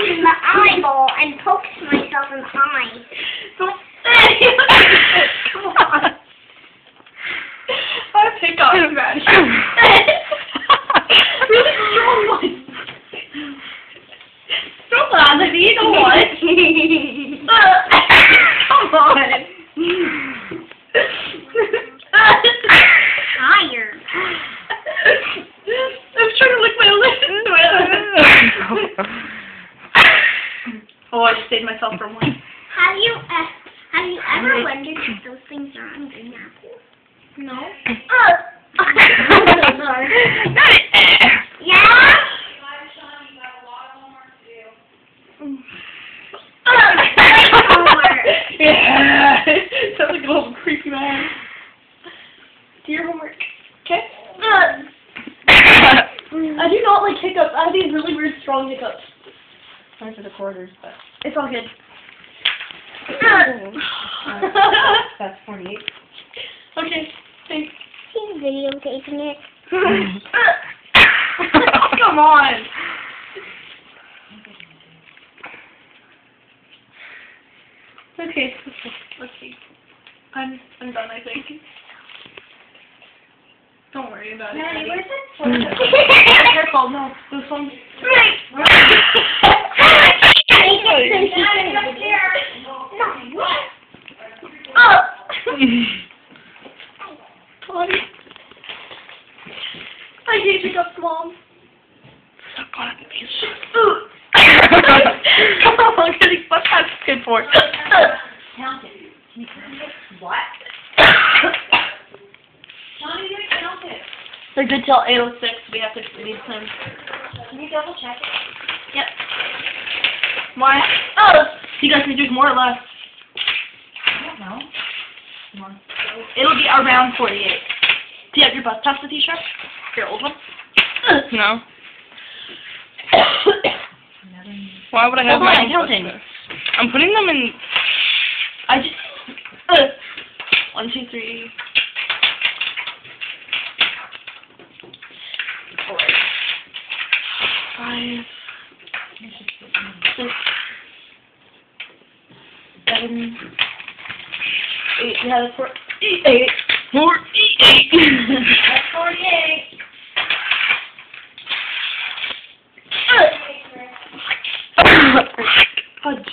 in the eyeball and poked myself in the eye. Don't come on. I have hiccups, Maddie. Really strong one. Don't laugh at me, you know what? Come on. Tired. I was trying to lick my lips. Oh, I just saved myself from one. Have you ever wondered if those things are on green apples? No. Sorry. Yeah? Yeah. Sounds like a little creepy man. Do your homework. Okay? I do not like hiccups. I have these really weird strong hiccups. Sorry for the quarters, but it's all good. That's 48. Okay, thanks. He's videotaping it. Come on. Okay, let's see. I'm done, I think. Don't worry about it. Maddie, where's Careful, no. This one's... I hate hiccups, Mom. Suck on these. Come on, Kitty. What's that good for? Count it. What? Shawnee, you count it. They're good till 8:06. We have to leave soon. Can you double check it? Yep. Why? Oh! You guys think there's more or less? I don't know. Come on. It'll be around 48. Do you have your bus pass with you, Sharp? Your old one? No. Why would I have Hold my on, counting. I'm putting them in... I just... 1, 2, 3... 4, 5, 6, 7, 8. Yeah, that's 4. 8. 48. That's 48. Fudge.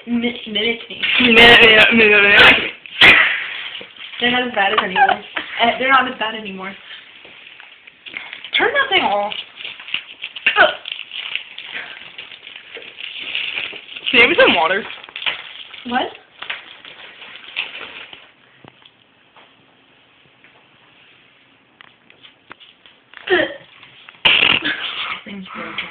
Minute me. They're not as bad as anymore. They're not as bad anymore. Turn that thing off. Can you have me some water? What? Thing's broken.